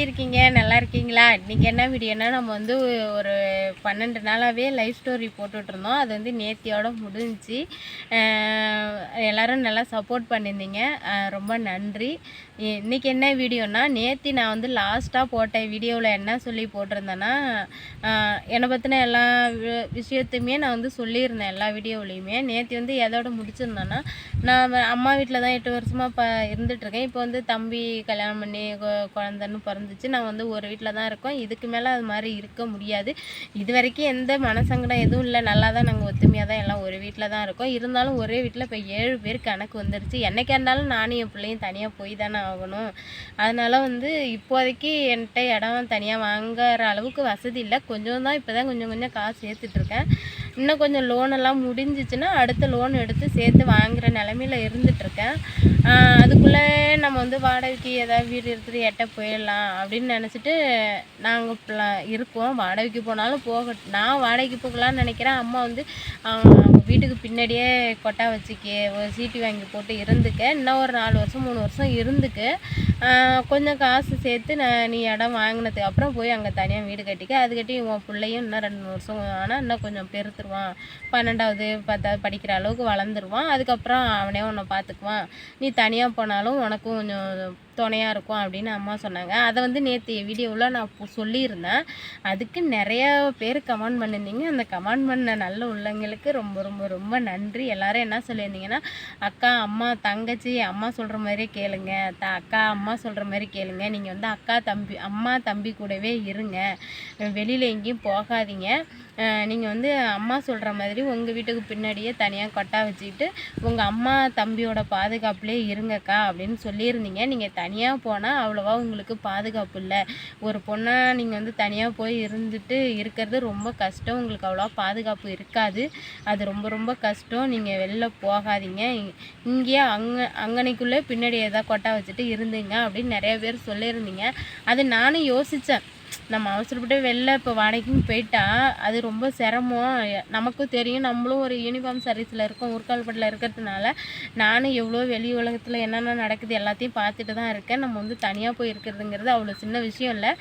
இருக்கீங்க? நல்லா இருக்கீங்களா? இன்றைக்கி என்ன வீடியோனா, நம்ம வந்து ஒரு 12 நாளாகவே லைவ் ஸ்டோரி போட்டுட்ருந்தோம். அது வந்து நேத்தியோட முடிஞ்சிச்சு. எல்லோரும் நல்லா சப்போர்ட் பண்ணியிருந்தீங்க. ரொம்ப நன்றி. இன்றைக்கி என்ன வீடியோனா, நேத்தி நான் வந்து லாஸ்ட்டாக போட்ட வீடியோவில் என்ன சொல்லி போட்டிருந்தேன்னா, என்னை பற்றின எல்லா விஷயத்தையுமே நான் வந்து சொல்லியிருந்தேன் எல்லா வீடியோவிலையுமே. நேத்தி வந்து எதோட முடிச்சிருந்தேன்னா, நான் அம்மா வீட்டில் தான் 8 வருஷமாக இருந்துகிட்ருக்கேன். இப்போ வந்து தம்பி கல்யாணம் பண்ணி குழந்தன்னு பிறந்துச்சு. நான் வந்து ஒரு வீட்டில் தான் இருக்கோம். இதுக்கு மேலே அது மாதிரி இருக்க முடியாது. இது வரைக்கும் எந்த மனசங்கடம் எதுவும் இல்லை. நல்லா தான் நாங்கள் ஒத்துமையாக தான் எல்லாம் ஒரு வீட்டில் தான் இருக்கோம். இருந்தாலும் ஒரே வீட்டில் இப்போ 7 பேர் கணக்கு வந்துருச்சு. என்னைக்கா இருந்தாலும் நானும் என் பிள்ளையும் தனியாக போய் தானே ஆகணும். அதனால் வந்து இப்போதைக்கு என்கிட்ட இடம் தனியாக வாங்குற அளவுக்கு வசதி இல்லை. கொஞ்சம் தான் இப்போ தான் கொஞ்சம் கொஞ்சம் காசு சேர்த்துட்ருக்கேன். இன்னும் கொஞ்சம் லோனெல்லாம் முடிஞ்சிச்சுன்னா அடுத்த லோன் எடுத்து சேர்த்து வாங்குகிற நிலமையில் இருந்துகிட்ருக்கேன். அதுக்குள்ளே நம்ம வந்து வாடகைக்கு ஏதாவது வீடு எடுத்துகிட்டு எட்ட போயிடலாம் அப்படின்னு நினச்சிட்டு நாங்கள் இருக்கோம். வாடகைக்கு போனாலும் நான் வாடகைக்கு போகலான்னு நினைக்கிறேன். அம்மா வந்து அவங்க வீட்டுக்கு பின்னாடியே கொட்டா வச்சுக்க ஒரு சீட்டு வாங்கி போட்டு இருந்துக்க, இன்னும் ஒரு 4 வருஷம் 3 வருஷம் இருந்துக்க, கொஞ்சம் காசு சேர்த்து நீ இடம் வாங்கினதுக்கு அப்புறம் போய் அங்கே தனியாக வீடு கட்டிக்க. அது கட்டி உன் பிள்ளையும் இன்னும் 2 வருஷம் ஆனால் இன்னும் கொஞ்சம் பெருத்துருவான். 12வது 10வது படிக்கிற அளவுக்கு வளர்ந்துருவான். அதுக்கப்புறம் அவனே உன்னை பார்த்துக்குவான். நீ தனியாக போனாலும் உனக்கும் கொஞ்சம் துணையாக இருக்கும் அப்படின்னு அம்மா சொன்னாங்க. அதை வந்து நேற்று வீடியோவில் நான் சொல்லியிருந்தேன். அதுக்கு நிறையா பேர் கமெண்ட் பண்ணியிருந்தீங்க. அந்த கமெண்ட் பண்ண நல்ல உள்ளவங்களுக்கு ரொம்ப ரொம்ப ரொம்ப நன்றி. எல்லோரும் என்ன சொல்லியிருந்தீங்கன்னா, அக்கா அம்மா தங்கச்சி அம்மா சொல்கிற மாதிரியே கேளுங்க, அக்கா அம்மா சொல்கிற மாதிரி கேளுங்க, நீங்கள் வந்து அக்கா தம்பி அம்மா தம்பி கூடவே இருங்க, வெளியில் எங்கேயும் போகாதீங்க, நீங்கள் வந்து அம்மா சொல்கிற மாதிரி உங்கள் வீட்டுக்கு பின்னாடியே தனியாக கொட்டா வச்சுக்கிட்டு உங்கள் அம்மா தம்பியோட பாதுகாப்புலேயே இருங்கக்கா அப்படின்னு சொல்லியிருந்தீங்க. நீங்கள் தனியாக போனால் அவ்வளோவா உங்களுக்கு பாதுகாப்பு இல்லை. ஒரு பொண்ணை நீங்கள் வந்து தனியாக போய் இருந்துட்டு இருக்கிறது ரொம்ப கஷ்டம். உங்களுக்கு அவ்வளோவா பாதுகாப்பு இருக்காது. அது ரொம்ப ரொம்ப கஷ்டம். நீங்கள் வெளில போகாதீங்க, இங்கேயே அங்கனைக்குள்ளே பின்னாடி ஏதாவது கொட்டா வச்சுட்டு இருந்துங்க அப்படின்னு நிறைய பேர் சொல்லியிருந்தீங்க. அது நானும் யோசித்தேன். நம்ம அவசரப்பட்டு வெளில இப்போ வாடகைக்குன்னு போயிட்டா அது ரொம்ப சிரமம். நமக்கும் தெரியும், நம்மளும் ஒரு யூனிஃபார்ம் சர்வீஸில் இருக்கோம், ஊர்கால்பட்டில் இருக்கிறதுனால நானும் எவ்வளோ வெளி உலகத்தில் என்னென்ன நடக்குது எல்லாத்தையும் பார்த்துட்டு தான் இருக்கேன். நம்ம வந்து தனியாக போய் இருக்கிறதுங்கிறது அவ்வளோ சின்ன விஷயம் இல்லை.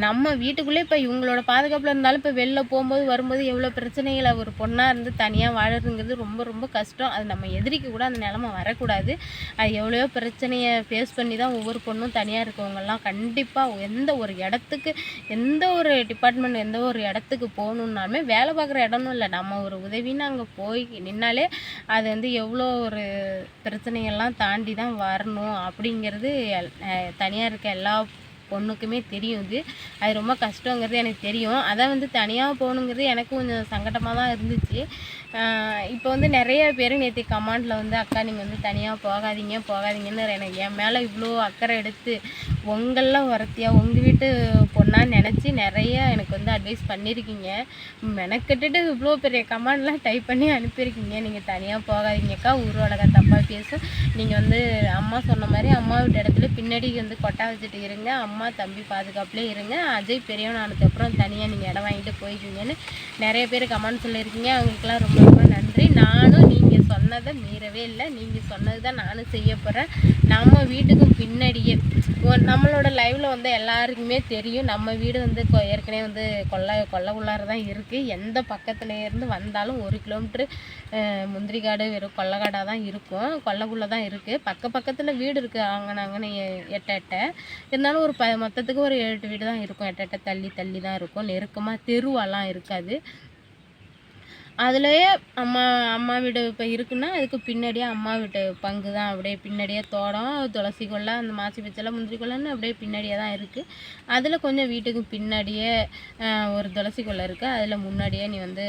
நம்ம வீட்டுக்குள்ளே இப்போ இவங்களோட பாதுகாப்பில் இருந்தாலும் இப்போ வெளில போகும்போது வரும்போது எவ்வளோ பிரச்சனைகளை ஒரு பொண்ணாக இருந்து தனியாக வாழறதுங்கிறது ரொம்ப ரொம்ப கஷ்டம். அது நம்ம எதிரிக்கு கூட அந்த நிலமை வரக்கூடாது. அது எவ்வளோ பிரச்சனையை ஃபேஸ் பண்ணி தான் ஒவ்வொரு பொண்ணும் தனியாக இருக்கவங்கெல்லாம் கண்டிப்பாக எந்த ஒரு இடத்துக்கு எந்த ஒரு டிபார்ட்மெண்ட் எந்த ஒரு இடத்துக்கு போகணுன்னாலுமே வேலை பார்க்குற இடமும் இல்லை, நம்ம ஒரு உதவின்னு அங்கே போய் நின்னாலே அது வந்து எவ்வளோ ஒரு பிரச்சனைகள்லாம் தாண்டி தான் வரணும் அப்படிங்கிறது தனியாக இருக்க எல்லா பொண்ணுக்குமே தெரியும். அது ரொம்ப கஷ்டங்கிறது எனக்கு தெரியும். அதை வந்து தனியாக போகணுங்கிறது எனக்கு கொஞ்சம் சங்கடமாக தான் இருந்துச்சு. இப்போ வந்து நிறைய பேர் நேற்று கமெண்டில் வந்து அக்கா நீங்கள் வந்து தனியாக போகாதீங்கன்னு எனக்கு என் மேலே இவ்வளோ அக்கறை எடுத்து உங்களெலாம் ஒருத்தியாக உங்கள் வீட்டு பொண்ணாக நினச்சி நிறைய எனக்கு வந்து அட்வைஸ் பண்ணியிருக்கீங்க. மெனக்கட்டுட்டு இவ்வளோ பெரிய கமெண்ட்லாம் டைப் பண்ணி அனுப்பியிருக்கீங்க. நீங்கள் தனியாக போகாதீங்கக்கா, ஊர் உலகம் தப்பாக பேசும், நீங்கள் வந்து அம்மா சொன்ன மாதிரி அம்மா வீட்டு இடத்துல பின்னாடி வந்து கொட்டா வச்சுட்டு இருங்க, அம்மா தம்பி பாதுகாப்புலேயே இருங்க, அஜய் பெரியவன் ஆனதுக்கப்புறம் தனியாக நீங்கள் இடம் வாங்கிட்டு போய்க்கிங்கன்னு நிறைய பேர் கமெண்ட் சொல்லியிருக்கீங்க. அவங்களுக்குலாம் ரொம்ப ரொம்ப நன்றி. நானும் நீங்கள் சொன்னதை மீறவே இல்லை. நீங்கள் சொன்னது தான் நானும் செய்ய போகிறேன். நம்ம வீட்டுக்கும் பின்னாடியே நம்மளோட லைவில் வந்து எல்லாருக்குமே தெரியும், நம்ம வீடு வந்து ஏற்கனவே வந்து கொல்லைக்குள்ளார தான் இருக்குது. எந்த பக்கத்துலேருந்து வந்தாலும் 1 கிலோமீட்ரு முந்திரி காடு வெறும் கொல்லைக்காடாக தான் இருக்கும், கொல்லைக்குள்ளே தான் இருக்குது. பக்கத்தில் வீடு இருக்குது, அங்கனே எட்ட இருந்தாலும் ஒரு மொத்தத்துக்கு ஒரு 7 வீடு தான் இருக்கும். எட்ட தள்ளி தான் இருக்கும். நெருக்கமாக தெருவெல்லாம் இருக்காது. அதுலேயே அம்மா வீடு இப்போ இருக்குன்னா அதுக்கு பின்னாடியே அம்மா வீட்டு பங்கு தான். அப்படியே பின்னாடியே தோட்டம், துளசி கொல்லை, அந்த மாசி பச்சை முந்திரி கொல்லைன்னு அப்படியே பின்னாடியே தான் இருக்குது. அதில் கொஞ்சம் வீட்டுக்கு பின்னாடியே ஒரு துளசி கொல்லை இருக்குது. அதில் முன்னாடியே நீ வந்து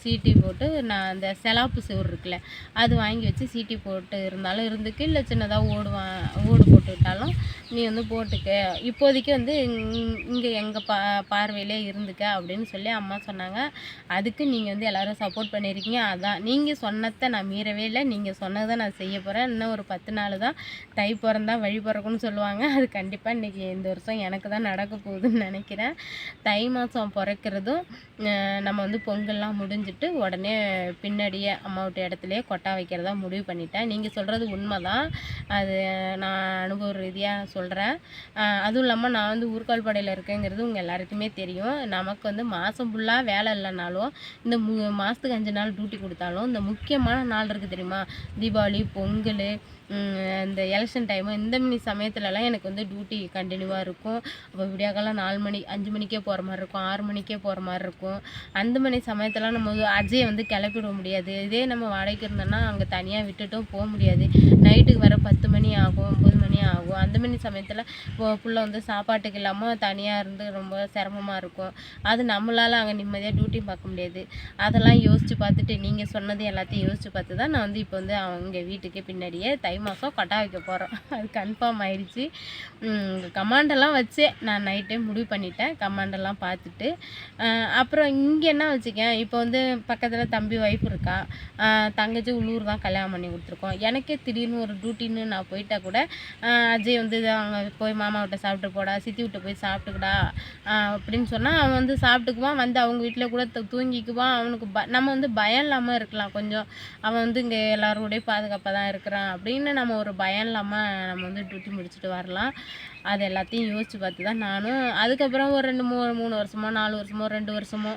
சீட்டி போட்டு நான் அந்த செலாப்பு சுவர் இருக்குல்ல அது வாங்கி வச்சு சீட்டி போட்டு இருந்தாலும் இருந்துக்கு, இல்லை சின்னதாக ஓடு போட்டு விட்டாலும் நீ வந்து போட்டுக்க, இப்போதைக்கு வந்து இங்கே எங்கள் பார்வையிலே இருந்துக்க அப்படின்னு சொல்லி அம்மா சொன்னாங்க. அதுக்கு நீங்கள் வந்து எல்லோரும் சப்போர்ட் பண்ணியிருக்கீங்க. அதான் நீங்கள் சொன்னதை நான் மீறவே இல்லை. நீங்கள் சொன்னதை நான் செய்ய போகிறேன். இன்னும் ஒரு 10 நாள் தான் தை பிறந்தா வழி பிறக்கும்னு சொல்லுவாங்க. அது கண்டிப்பாக இன்றைக்கி இந்த வருஷம் எனக்கு தான் நடக்க போகுதுன்னு நினைக்கிறேன். தை மாதம் பிறக்கிறதும் நம்ம வந்து பொங்கல்லாம் முடிஞ்சிட்டு உடனே பின்னாடியே அம்மா வீட்டு இடத்துலையே கொட்டா வைக்கிறதா முடிவு பண்ணிட்டேன். நீங்கள் சொல்கிறது உண்மை தான். அது நான் அனுபவ ரீதியாக சொல்கிறேன். அதுவும் இல்லாமல் நான் வந்து ஊர்கால்பாடையில் இருக்கேங்கிறது உங்கள் எல்லாருக்குமே தெரியும். நமக்கு வந்து மாதம் ஃபுல்லாக வேலை இல்லைனாலும் இந்த மாதத்துக்கு 5 நாள் டியூட்டி கொடுத்தாலும் இந்த முக்கியமான நாள் இருக்குது தெரியுமா, தீபாவளி, பொங்கல், இந்த எலெக்ஷன் டைமு, இந்த மணி சமயத்துலலாம் எனக்கு வந்து டியூட்டி கண்டினியூவாக இருக்கும். அப்போ விடியாக்காலம் 4 மணி 5 மணிக்கே போகிற மாதிரி இருக்கும், 6 மணிக்கே போகிற மாதிரி இருக்கும். அந்த மணி சமயத்தெல்லாம் நம்ம அஜயை வந்து கிளப்பிட முடியாது. இதே நம்ம வாடகைக்கு இருந்தோம்னா அங்கே தனியாக விட்டுட்டும் போக முடியாது. நைட்டுக்கு வர 10 மணி ஆகும், 9 மணி ஆகும். அந்த மணி சமயத்தில் புள்ள வந்து சாப்பாட்டுக்கு இல்லாமல் தனியாக இருந்து ரொம்ப சிரமமாக இருக்கும். அது நம்மளால் அங்கே நிம்மதியாக டியூட்டி பார்க்க முடியாது. அதெல்லாம் யோசித்து பார்த்துட்டு நீங்கள் சொன்னது எல்லாத்தையும் யோசித்து பார்த்து தான் நான் வந்து இப்போ வந்து அவங்க வீட்டுக்கு பின்னாடியே தை மாதம் கொட்டா வைக்க போகிறோம். அது கன்ஃபார்ம் ஆயிடுச்சு. கமாண்டெல்லாம் வச்சே நான் நைட்டே முடிவு பண்ணிட்டேன். கமாண்டெல்லாம் பார்த்துட்டு அப்புறம் இங்கே என்ன வச்சுக்கேன், இப்போ வந்து பக்கத்தில் தம்பி ஒய்ஃப் இருக்கா, தங்கச்சி உள்ளூர் தான் கல்யாணம் பண்ணி கொடுத்துருக்கோம். எனக்கே திடீர்னு ஒரு டியூட்டின்னு நான் போயிட்டா கூட அஜய் வந்து அங்கே போய் மாமா விட்ட சாப்பிட்டு போடா, சித்தி விட்ட போய் சாப்பிட்டுக்கடா அப்படின்னு சொன்னால் அவன் வந்து சாப்பிட்டுக்குவான். வந்து அவங்க வீட்டில் கூட தூங்கிக்குவான். அவனுக்கு நம்ம வந்து பயம் இல்லாமல் இருக்கலாம். கொஞ்சம் அவன் வந்து இங்கே எல்லாரோடய பாதுகாப்பாக தான் இருக்கிறான் அப்படின்னு நம்ம ஒரு பயம் இல்லாமல் நம்ம வந்து டியூட்டி முடிச்சுட்டு வரலாம். அது எல்லாத்தையும் யோசித்து பார்த்து தான் நானும் அதுக்கப்புறம் ஒரு 3 வருஷமோ 4 வருஷமோ 2 வருஷமோ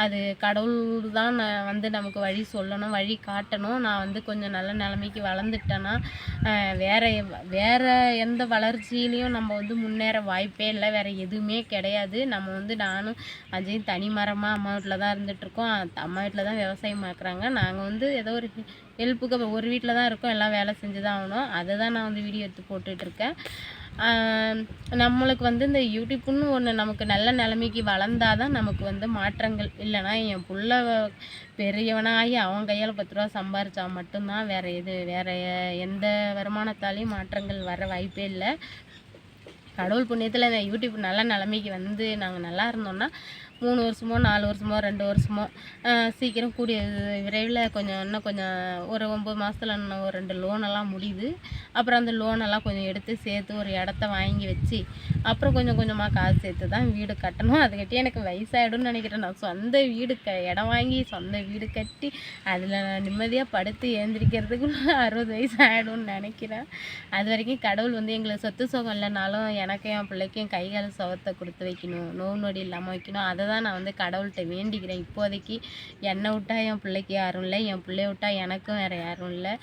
அது கடவுள் தான் வந்து நமக்கு வழி சொல்லணும், வழி காட்டணும். நான் வந்து கொஞ்சம் நல்ல நிலைமைக்கு வளர்ந்துட்டேன்னா வேறு எந்த வளர்ச்சியிலையும் நம்ம வந்து முன்னேற வாய்ப்பே இல்லை. வேறு எதுவுமே கிடையாது. நம்ம வந்து நானும் அஜயும் தனி மரமாக அம்மா வீட்டில் தான் இருந்துகிட்ருக்கோம். அம்மா வீட்டில் தான் விவசாயம் பார்க்குறாங்க. நாங்கள் வந்து ஏதோ ஒரு ஹெல்ப்புக்கு ஒரு வீட்டில் தான் இருக்கோம். எல்லாம் வேலை செஞ்சு தான் ஆகணும். அதை தான் நான் வந்து வீடியோ எடுத்து போட்டுட்ருக்கேன். நம்மளுக்கு வந்து இந்த யூடியூப்னு ஒன்று நமக்கு நல்ல நிலைமைக்கு வளர்ந்தால் தான் நமக்கு வந்து மாற்றங்கள். இல்லைனா என் புள்ள பெரியவனாகி அவன் கையால் 10 ரூபா சம்பாரித்தா மட்டும்தான் வேறு எந்த வருமானத்தாலையும் மாற்றங்கள் வர வாய்ப்பே இல்லை. கடவுள் புண்ணியத்தில் இந்த யூடியூப் நல்ல நிலைமைக்கு வந்து நாங்கள் நல்லா இருந்தோம்னா 3 வருஷமோ 4 வருஷமோ 2 வருஷமோ சீக்கிரம் கூடிய விரைவில் இன்னும் கொஞ்சம் ஒரு 9 மாதத்தில் இன்னும் ஒரு 2 லோனெல்லாம் முடியுது. அப்புறம் அந்த லோனெல்லாம் கொஞ்சம் எடுத்து சேர்த்து ஒரு இடத்த வாங்கி வச்சு அப்புறம் கொஞ்சம் கொஞ்சமாக காசு சேர்த்து தான் வீடு கட்டணும். அதுக்கிட்டே எனக்கு வயசாகிடும்னு நினைக்கிறேன். நான் சொந்த வீடு இடம் வாங்கி சொந்த வீடு கட்டி அதில் நிம்மதியாக படுத்து ஏந்திரிக்கிறதுக்குள்ள 60 வயசு ஆகிடும்னு நினைக்கிறேன். அது வரைக்கும் கடவுள் வந்து எங்களுக்கு சொத்து சுகம் இல்லைனாலும் எனக்கு என் பிள்ளைக்கும் கை கால் சுகத்தை கொடுத்து வைக்கணும், நோய் நொடி இல்லாமல் வைக்கணும். அதை தான் நான் வந்து கடவுள்கிட்ட வேண்டிக்கிறேன். இப்போதைக்கு என்னை விட்டா என் பிள்ளைக்கு யாரும் இல்லை, என் பிள்ளைய விட்டா எனக்கும் வேறு யாரும் இல்லை.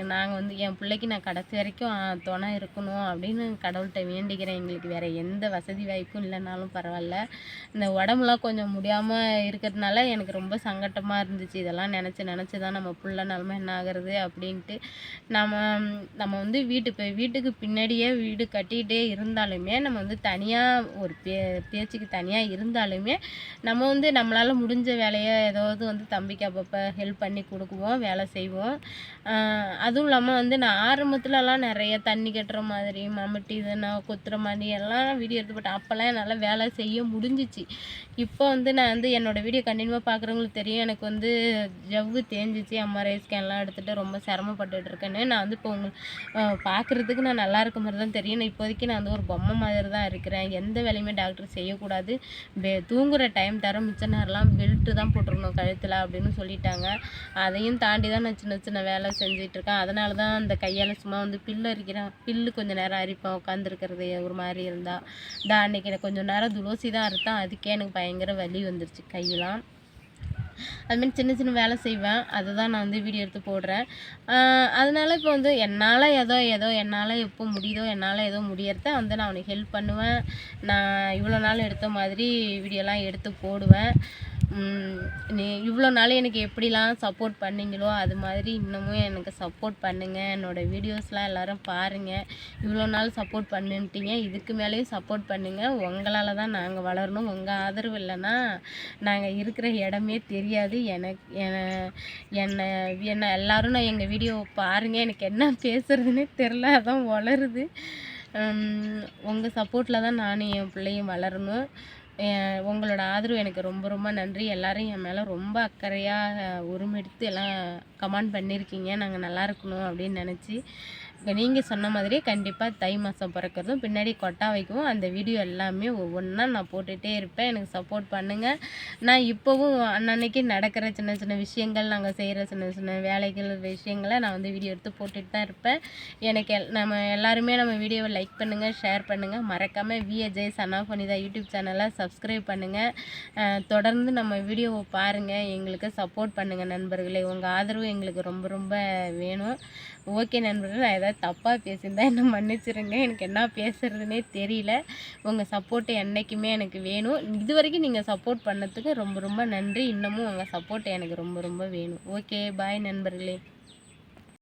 நாங்கள் வந்து என் பிள்ளைக்கு நான் கடைசி வரைக்கும் துணை இருக்கணும் அப்படின்னு கடவுள்கிட்ட வேண்டிக்கிறேன். எங்களுக்கு வேறு எந்த வசதி வாய்ப்பும் இல்லைனாலும் பரவாயில்ல. இந்த உடம்புலாம் கொஞ்சம் முடியாமல் இருக்கிறதுனால எனக்கு ரொம்ப சங்கட்டமாக இருந்துச்சு. இதெல்லாம் நினச்சி தான் நம்ம பிள்ளை நிலமை என்ன ஆகிறது அப்படின்ட்டு நம்ம வந்து வீட்டுக்கு பின்னாடியே வீடு கட்டிகிட்டே இருந்தாலுமே நம்ம வந்து தனியாக ஒரு பேச்சுக்கு தனியாக இருந்தாலுமே நம்ம வந்து நம்மளால் முடிஞ்ச வேலையை ஏதாவது வந்து தம்பிக்கு அப்பப்போ ஹெல்ப் பண்ணி கொடுக்குவோம், வேலை செய்வோம். அதுவும் இல்லாமல் வந்து நான் ஆரம்பத்துலலாம் நிறைய தண்ணி கட்டுற மாதிரி மம்முட்டி நான் கொத்துற மாதிரி எல்லாம் வீடியோ எடுத்து போட்டேன். அப்போல்லாம் என்னால் வேலை செய்ய முடிஞ்சிச்சு. இப்போ வந்து நான் வந்து என்னோடய வீடியோ கண்டினியூவாக பார்க்குறவங்களுக்கு தெரியும். எனக்கு வந்து ஜவ்வு தேஞ்சிச்சு, எம்ஆர்ஐ ஸ்கேன்லாம் எடுத்துகிட்டு ரொம்ப சிரமப்பட்டுட்டு இருக்கேன்னு. நான் வந்து இப்போ பார்க்குறதுக்கு நான் நல்லா இருக்க மாதிரி தான் தெரியும். இப்போதைக்கு நான் வந்து ஒரு பொம்மை மாதிரி தான் இருக்கிறேன். எந்த வேலையுமே டாக்டர் செய்யக்கூடாது, தூங்குகிற டைம் தர மிச்ச நேரம்லாம் பெல்ட்டு தான் போட்டுருக்கணும் கழுத்தில் அப்படின்னு சொல்லிட்டாங்க. அதையும் தாண்டி தான் நான் சின்ன சின்ன வேலை செஞ்சிட்ருக்கேன். அதனால தான் அந்த கையால் சும்மா வந்து பில்லு அரிக்கிறேன். பில்லு கொஞ்சம் நேரம் அரிப்பேன் உட்காந்துருக்கிறது ஒரு மாதிரி இருந்தால். அன்றைக்கி எனக்கு கொஞ்சம் நேரம் துளசி தான் அறுத்தேன். அதுக்கே எனக்கு பயங்கர வலி வந்துருச்சு கையெல்லாம். அதுமாரி சின்ன சின்ன வேலை செய்வேன். அதை தான் நான் வந்து வீடியோ எடுத்து போடுறேன். அதனால் இப்போ வந்து என்னால் என்னால் எப்போ முடியுதோ என்னால் ஏதோ முடியறத வந்து நான் அவனுக்கு ஹெல்ப் பண்ணுவேன். நான் இவ்வளோ நாள் எடுத்த மாதிரி வீடியோலாம் எடுத்து போடுவேன். இவ்வளோ நாள் எனக்கு எப்படிலாம் சப்போர்ட் பண்ணீங்களோ அது மாதிரி இன்னமும் எனக்கு சப்போர்ட் பண்ணுங்கள். என்னோடய வீடியோஸ்லாம் எல்லோரும் பாருங்கள். இவ்வளோ நாள் சப்போர்ட் பண்ணிட்டீங்க, இதுக்கு மேலேயும் சப்போர்ட் பண்ணுங்கள். உங்களால் தான் நாங்கள் வளரணும். உங்கள் ஆதரவு இல்லைன்னா நாங்கள் இருக்கிற இடமே தெரியாது. என்ன எல்லோரும் நான் எங்கள் வீடியோ பாருங்கள். எனக்கு என்ன பேசுகிறதுனே தெரில, அதான் வளருது. உங்கள் சப்போர்ட்டில் தான் நானும் என் பிள்ளையும் வளரணும். உங்களோட ஆதரவு எனக்கு ரொம்ப ரொம்ப நன்றி. எல்லோரும் என் மேலே ரொம்ப அக்கறையாக உரிமெடுத்து எல்லாம் கமெண்ட் பண்ணியிருக்கீங்க. நாங்கள் நல்லா இருக்கணும் அப்படின்னு நினச்சி. நீங்கள் சொன்ன மாதிரியே கண்டிப்பாக தை மாதம் பிறக்கிறதும் பின்னாடி கொட்டா வைக்கவும் அந்த வீடியோ எல்லாமே ஒவ்வொன்றா நான் போட்டுகிட்டே இருப்பேன். எனக்கு சப்போர்ட் பண்ணுங்கள். நான் இப்போவும் அன்னன்னைக்கு நடக்கிற சின்ன சின்ன விஷயங்கள், நாங்கள் செய்கிற சின்ன சின்ன வேலைகள் விஷயங்களை நான் வந்து வீடியோ எடுத்து போட்டுட்டு தான் இருப்பேன். எனக்கு நம்ம எல்லாருமே நம்ம வீடியோவை லைக் பண்ணுங்கள், ஷேர் பண்ணுங்கள். மறக்காமல் விஏஜே சன் ஆஃப் வனிதா யூடியூப் சேனலை சப்ஸ்கிரைப் பண்ணுங்கள். தொடர்ந்து நம்ம வீடியோவை பாருங்கள், எங்களுக்கு சப்போர்ட் பண்ணுங்கள் நண்பர்களே. உங்கள் ஆதரவு எங்களுக்கு ரொம்ப ரொம்ப வேணும். ஓகே நண்பர்களே, நான் ஏதாவது தப்பாக பேசியிருந்தா என்ன மன்னிச்சிருங்க. எனக்கு என்ன பேசுகிறதுனே தெரியல. உங்கள் சப்போர்ட்டு என்றைக்குமே எனக்கு வேணும். இது வரைக்கும் நீங்கள் சப்போர்ட் பண்ணதுக்கு ரொம்ப ரொம்ப நன்றி. இன்னமும் உங்கள் சப்போர்ட் எனக்கு ரொம்ப ரொம்ப வேணும். ஓகே, பாய் நண்பர்களே.